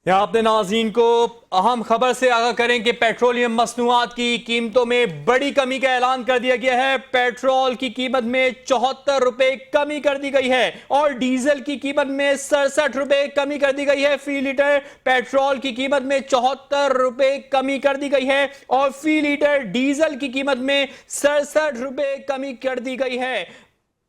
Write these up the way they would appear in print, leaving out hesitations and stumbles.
यहाँ अपने नाज़रीन को अहम खबर से आगाह करें कि पेट्रोलियम मसनूआत की कीमतों में बड़ी कमी का ऐलान कर दिया गया है। पेट्रोल की कीमत में 74 रुपए कमी कर दी गई है और डीजल की कीमत में 67 रुपए कमी कर दी गई है। फी लीटर पेट्रोल की कीमत में 74 रुपए कमी कर दी गई है और फी लीटर डीजल की कीमत में 67 रुपए कमी कर दी गई है।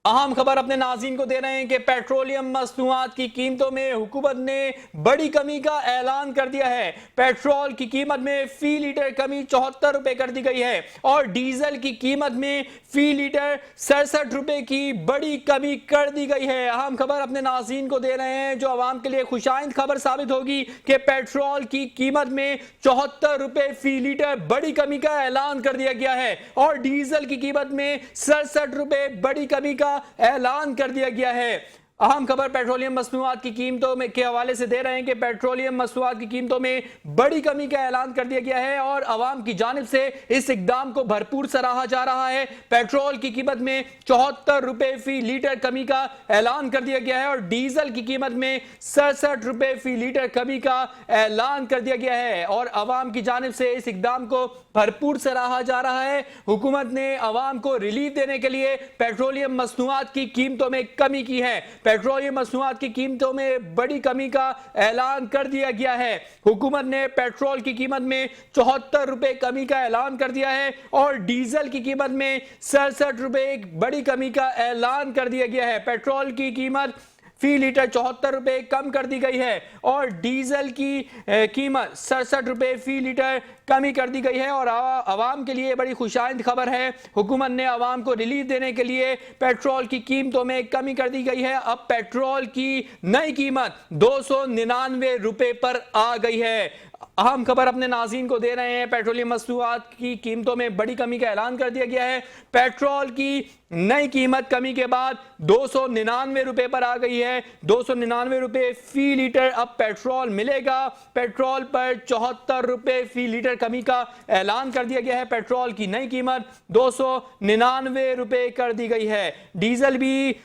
अहम खबर अपने नाज़रीन को दे रहे हैं कि पेट्रोलियम मसनूआत की कीमतों में हुकूमत ने बड़ी कमी का ऐलान कर दिया है। पेट्रोल की कीमत में फी लीटर कमी 74 रुपए कर दी गई है और डीजल की कीमत में फी लीटर 67 रुपए की बड़ी कमी कर दी गई है। अहम खबर अपने नाज़रीन को दे रहे हैं जो आवाम के लिए खुशाइंद खबर साबित होगी कि पेट्रोल की कीमत में 74 रुपए फी लीटर बड़ी कमी का ऐलान कर दिया गया है और डीजल की कीमत में 67 रुपए बड़ी कमी का ऐलान कर दिया गया है। अहम खबर पेट्रोलियम मसनूआत की कीमतों में के हवाले से दे रहे हैं कि पेट्रोलियम मसनूआत की कीमतों में बड़ी कमी का ऐलान कर दिया गया है और अवाम की जानिब से इस इकदाम को भरपूर सराहा जा रहा है। पेट्रोल की कीमत में 74 रुपए फी लीटर कमी का ऐलान कर दिया गया है और डीजल की कीमत में 67 रुपए फी लीटर कमी का ऐलान कर दिया गया है और अवाम की जानिब से इस इकदाम को भरपूर सराहा जा रहा है। हुकूमत ने अवाम को रिलीफ देने के लिए पेट्रोलियम मसनूआत की कीमतों में कमी की है। पेट्रोलियम मसनूआत की कीमतों में बड़ी कमी का ऐलान कर दिया गया है। हुकूमत ने पेट्रोल की कीमत में 74 रुपए कमी का ऐलान कर दिया है और डीजल की कीमत में 67 रुपए बड़ी कमी का ऐलान कर दिया गया है। पेट्रोल की कीमत फी लीटर 74 रुपए कम कर दी गई है और डीजल की कीमत 67 रुपए फी लीटर कमी कर दी गई है और आवाम के लिए बड़ी खुशाइंद खबर है। हुकूमत ने आवाम को रिलीफ देने के लिए पेट्रोल की कीमतों में कमी कर दी गई है। अब पेट्रोल की नई कीमत 299 रुपए पर आ गई है। अहम खबर अपने नाज़रीन को दे रहे हैं पेट्रोलियम मसनूआत की कीमतों में बड़ी कमी का ऐलान कर दिया गया है। पेट्रोल की नई कीमत कमी के बाद 299 रुपए पर आ गई है। 299 रुपए फी लीटर अब पेट्रोल मिलेगा। पेट्रोल पर 74 रुपए फी लीटर कमी का ऐलान कर दिया गया है। पेट्रोल की नई कीमत 299 रुपए कर दी गई है। डीजल भी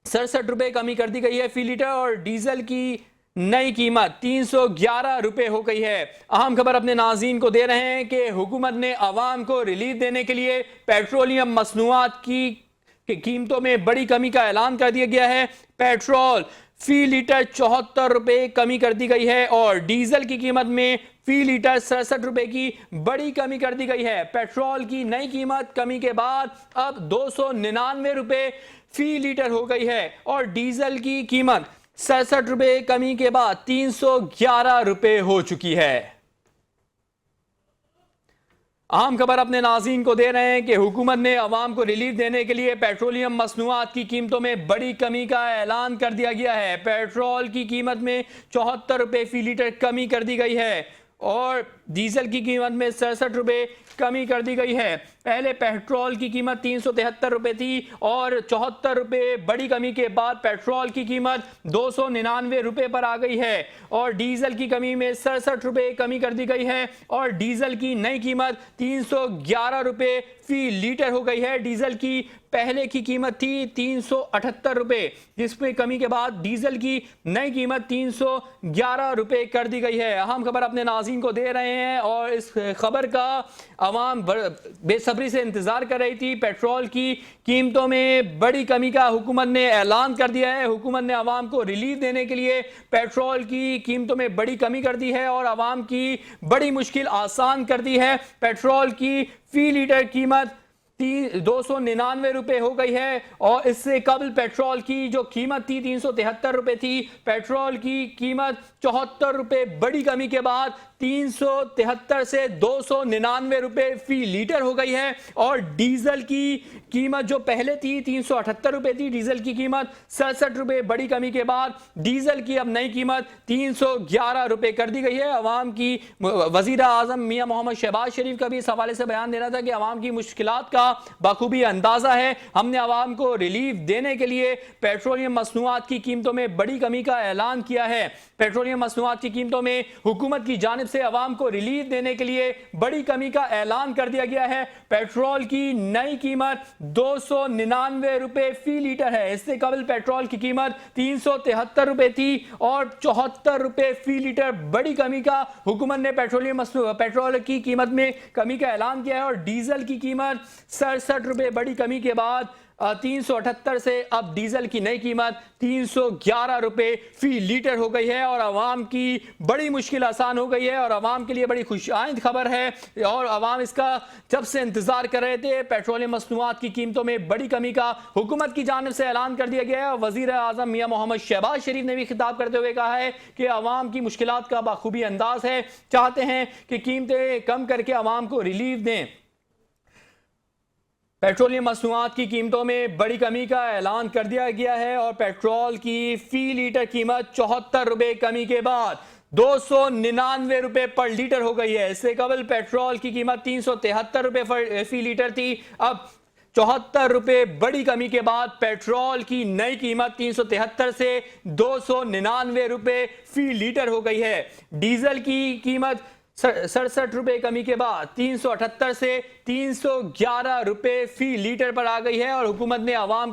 67 रुपए कमी कर दी गई है फी लीटर और डीजल की नई कीमत 311 रुपए हो गई है। अहम खबर अपने नाज़रीन को दे रहे हैं कि हुकूमत ने अवाम को रिलीफ देने के लिए पेट्रोलियम मसनूआत की कीमतों में बड़ी कमी का ऐलान कर दिया गया है। पेट्रोल फी लीटर 74 रुपए कमी कर दी गई है और डीजल की कीमत में फी लीटर 67 रुपए की बड़ी कमी कर दी गई है। पेट्रोल की नई कीमत कमी के बाद अब 299 रुपए फी लीटर हो गई है और डीजल की कीमत 67 रुपए कमी के बाद 311 रुपए हो चुकी है। अहम खबर अपने नाज़रीन को दे रहे हैं कि हुकूमत ने अवाम को रिलीफ देने के लिए पेट्रोलियम मसनूआत की कीमतों में बड़ी कमी का ऐलान कर दिया गया है। पेट्रोल की कीमत में 74 रुपए फी लीटर कमी कर दी गई है और डीजल की कीमत में 67 रुपए कमी कर दी गई है। पहले पेट्रोल की कीमत 373 रुपए थी और 74 रुपए बड़ी कमी के बाद पेट्रोल की कीमत 299 रुपए पर आ गई है और डीजल की कमी में 67 रुपए कमी कर दी गई है और डीजल की नई कीमत 311 रुपए फी लीटर हो गई है। डीजल की पहले की कीमत थी 378 रुपए जिसमें कमी के बाद डीजल की नई कीमत 311 रुपए कर दी गई है। अहम खबर अपने नाज़रीन को दे रहे हैं और इस खबर का अवाम बेसब्री से इंतजार कर रही थी। पेट्रोल की कीमतों में बड़ी कमी का हुकूमत ने ऐलान कर दिया है। हुकूमत ने अवाम को रिलीफ देने के लिए पेट्रोल की कीमतों में बड़ी कमी कर दी है और अवाम की बड़ी मुश्किल आसान कर दी है। पेट्रोल की फी लीटर कीमत 299 रुपए हो गई है और इससे कबल पेट्रोल की जो कीमत थी 373 रुपए थी। पेट्रोल की कीमत 74 रुपए बड़ी कमी के बाद 373 से 299 रुपए फी लीटर हो गई है और डीजल की कीमत जो पहले थी 378 रुपए थी। डीजल की कीमत 67 रुपए बड़ी कमी के बाद डीजल की अब नई कीमत 311 रुपए कर दी गई है। अवाम की वजीर आजम मियां मोहम्मद शहबाज शरीफ का भी इस हवाले से बयान देना था कि अवाम की मुश्किलात का बखूबी अंदाजा है। हमने आवाम को रिलीफ देने के लिए पेट्रोलियम मसनूआत की कीमतों में बड़ी कमी का ऐलान किया है। पेट्रोलियम मसनूआत की कीमतों में हुकूमत की जानिब से आवाम को रिलीफ देने के लिए बड़ी कमी का ऐलान कर दिया गया है। पेट्रोल की नई कीमत 299 रुपए फी लीटर है। इससे कबल पेट्रोल की कीमत 373 रुपए थी और 74 रुपए फी लीटर बड़ी कमी का हुकूमत ने पेट्रोल की कीमत में कमी का ऐलान किया है। और डीजल की कीमत 67 रुपए बड़ी कमी के बाद 378 से अब डीजल की नई कीमत 311 रुपए फी लीटर हो गई है। और आवाम की बड़ी मुश्किल आसान हो गई है और आवाम के लिए बड़ी खुशआइंद खबर है और आवाम इसका जब से इंतजार कर रहे थे। पेट्रोलियम मसनूआत की कीमतों में बड़ी कमी का हुकूमत की जानिब से ऐलान कर दिया गया है। और वजीर आजम मियां मोहम्मद शहबाज शरीफ ने भी खिताब करते हुए कहा है कि आवाम की मुश्किलात का बाखूबी अंदाज है, चाहते हैं कि कीमतें कम करके आवाम को रिलीफ दें। पेट्रोलियम मसनूआत की कीमतों में बड़ी कमी का ऐलान कर दिया गया है और पेट्रोल की फी लीटर कीमत 74 रुपए कमी के बाद 299 रुपए पर लीटर हो गई है। इससे कबल पेट्रोल की कीमत 373 रुपए फी लीटर थी, अब 74 रुपए बड़ी कमी के बाद पेट्रोल की नई कीमत 373 से 299 रुपए फी लीटर हो गई है। डीजल की कीमत 67 रुपए कमी के बाद 378 से 311 रुपए फी लीटर पर आ गई है और हुकूमत ने आवाम